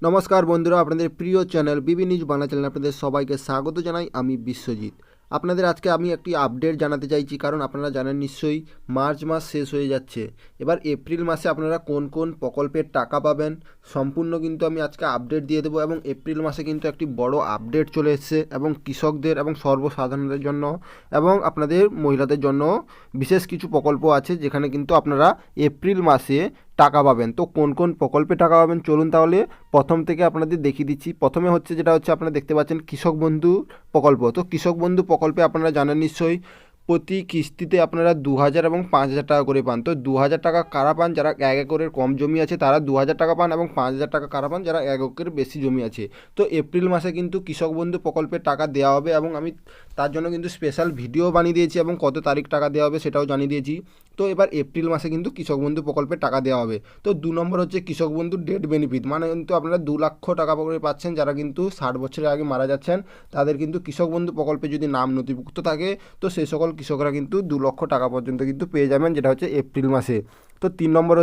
নমস্কার বন্ধুরা, আপনাদের প্রিয় চ্যানেল বিবি নিউজ বাংলা চ্যানেলে আপনাদের সবাইকে স্বাগত জানাই। আমি বিশ্বজিৎ। আপনাদের আজকে আমি একটি আপডেট জানাতে চাইছি, কারণ আপনারা জানেন নিশ্চয়ই মার্চ মাস শেষ হয়ে যাচ্ছে। এবার এপ্রিল মাসে আপনারা কোন কোন প্রকল্পের টাকা পাবেন সম্পূর্ণ কিন্তু আমি আজকে আপডেট দিয়ে দেবো। এবং এপ্রিল মাসে কিন্তু একটি বড় আপডেট চলে এসেছে এবং কৃষকদের এবং সর্বসাধারণের জন্য এবং আপনাদের মহিলাদের জন্য বিশেষ কিছু প্রকল্প আছে, যেখানে কিন্তু আপনারা এপ্রিল মাসে টাকা পাবেন। তো কোন কোন প্রকল্পে টাকা পাবেন চলুন তাহলে প্রথম থেকে আপনাদের দেখিয়ে দিচ্ছি। প্রথমে যেটা হচ্ছে আপনারা দেখতে পাচ্ছেন কৃষক বন্ধু প্রকল্প। তো কৃষক বন্ধু প্রকল্পে আপনারা জানেন নিশ্চয়ই প্রতি কিস্তিতে আপনারা 2,000 এবং 5,000 টাকা করে পান। তো 2,000 টাকা কারা পান? যারা 1 একরের কম জমি আছে তারা 2,000 টাকা পান, এবং 5,000 টাকা কারা পান? যারা 1 একরের বেশি জমি আছে। তো এপ্রিল মাসে কিন্তু কৃষক বন্ধু প্রকল্পের টাকা দেওয়া হবে, এবং আমি তার জন্য কিন্তু স্পেশাল ভিডিও বানিয়ে দিয়েছি এবং কত তারিখ টাকা দেওয়া হবে সেটাও জানিয়ে দিয়েছি। তো এবার এপ্রিল মাসে কিন্তু কৃষক বন্ধু প্রকল্পের টাকা দেওয়া হবে। তো 2 নম্বর হচ্ছে কৃষক বন্ধু ডেথ বেনিফিট, মানে কিন্তু আপনারা 2 লক্ষ টাকা করে পাচ্ছেন। যারা কিন্তু 60 বছরের আগে মারা যাচ্ছেন তাদের কিন্তু কৃষক বন্ধু প্রকল্পে যদি নাম নথিভুক্ত থাকে তো সেই সকল কৃষকরা কিন্তু 2 লক্ষ টাকা পর্যন্ত কিন্তু পেয়ে যাবেন, যেটা হচ্ছে এপ্রিল মাসে। তো 3 নম্বর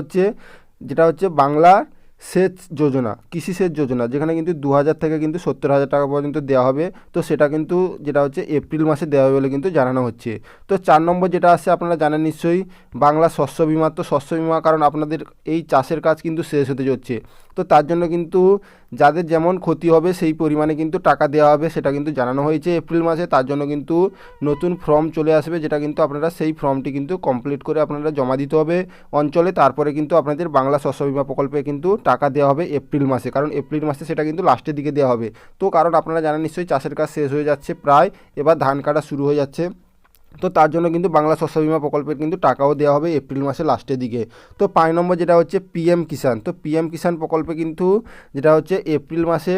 যেটা হচ্ছে বাংলা সেচ যোজনা, কৃষি সেচ যোজনা, যেখানে কিন্তু 2,000 থেকে কিন্তু 70,000 টাকা পর্যন্ত দেওয়া হবে। তো সেটা কিন্তু যেটা হচ্ছে এপ্রিল মাসে দেওয়া হবে বলে কিন্তু জানানো হচ্ছে। তো 4 নম্বর যেটা আসছে আপনারা জানেন নিশ্চয়ই বাংলা শস্য বিমা। তো শস্য বিমা, কারণ আপনাদের এই চাষের কাজ কিন্তু শেষ হতে যাচ্ছে, তো তার জন্য কিন্তু যাদের যেমন ক্ষতি হবে সেই পরিমাণে কিন্তু টাকা দেওয়া হবে, সেটা কিন্তু জানানো হয়েছে এপ্রিল মাসে। তার জন্য কিন্তু নতুন ফর্ম চলে আসবে, যেটা কিন্তু আপনারা সেই ফর্মটি কিন্তু কমপ্লিট করে আপনারা জমা দিতে হবে অঞ্চলে। তারপরে কিন্তু আপনাদের বাংলা শস্য বিমা প্রকল্পে কিন্তু টাকা দেওয়া হবে এপ্রিল মাসে, কারণ এপ্রিল মাসে সেটা কিন্তু লাস্টের দিকে দেওয়া হবে। তো কারণ আপনারা জানেন নিশ্চয়ই চাষের কাজ শেষ হয়ে যাচ্ছে প্রায়, এবার ধান কাটা শুরু হয়ে যাচ্ছে। তো তার জন্য কিন্তু বাংলা শস্য বিমা প্রকল্পের কিন্তু টাকাও দেওয়া হবে এপ্রিল মাসে লাস্টের দিকে। তো 5 নম্বর যেটা হচ্ছে পিএম কিষাণ। তো পিএম কিষাণ প্রকল্পে কিন্তু যেটা হচ্ছে এপ্রিল মাসে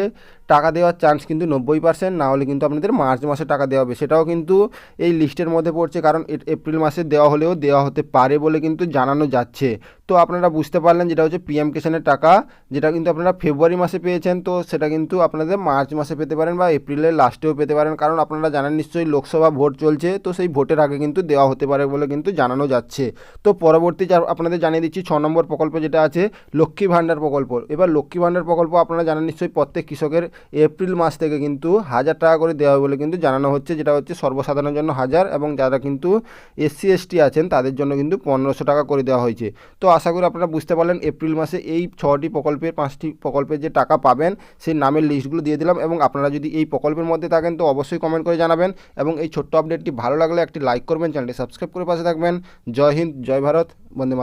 টাকা দেওয়ার চান্স কিন্তু 90%, না হলে কিন্তু আপনাদের মার্চ মাসে টাকা দেওয়া হবে। সেটাও কিন্তু এই লিস্টের মধ্যে পড়ছে, কারণ এপ্রিল মাসে দেওয়া হলেও দেওয়া হতে পারে বলে কিন্তু জানানো যাচ্ছে। তো আপনারা বুঝতে পারলেন যেটা হচ্ছে পিএম কিষাণের টাকা, যেটা কিন্তু আপনারা ফেব্রুয়ারি মাসে পেয়েছেন, তো সেটা কিন্তু আপনাদের মার্চ মাসে পেতে পারেন বা এপ্রিলের লাস্টেও পেতে পারেন, কারণ আপনারা জানেন নিশ্চয়ই লোকসভা ভোট চলছে, তো সেই ভোটের আগে কিন্তু দেওয়া হতে পারে বলে কিন্তু জানানো যাচ্ছে। তো পরবর্তী আপনাদের জানিয়ে দিচ্ছি 6 নম্বর প্রকল্প যেটা আছে লক্ষ্মী ভাণ্ডার প্রকল্প। এবার লক্ষ্মী ভাণ্ডার প্রকল্প আপনারা জানেন নিশ্চয়ই প্রত্যেক কৃষকের এপ্রিল মাস থেকে কিন্তু 1,000 টাকা করে দেওয়া হবে বলে কিন্তু জানানো হচ্ছে, যেটা হচ্ছে সর্বসাধারণের জন্য 1,000, এবং যারা কিন্তু SC ST আছেন তাদের জন্য কিন্তু 1,500 টাকা করে দেওয়া হয়েছে। তো আশা করি আপনারা বুঝতে পারলেন এপ্রিল মাসে এই 6টি প্রকল্পের 5টি প্রকল্পের যে টাকা পাবেন সেই নামের লিস্টগুলো দিয়ে দিলাম, এবং আপনারা যদি এই প্রকল্পের মধ্যে থাকেন তো অবশ্যই কমেন্ট করে জানাবেন, এবং এই ছোট্ট আপডেটটি ভালো লাগলে একটি লাইক করবেন, চ্যানেলটি সাবস্ক্রাইব করে পাশে থাকবেন। জয় হিন্দ, জয় ভারত, বন্দে মাতরম।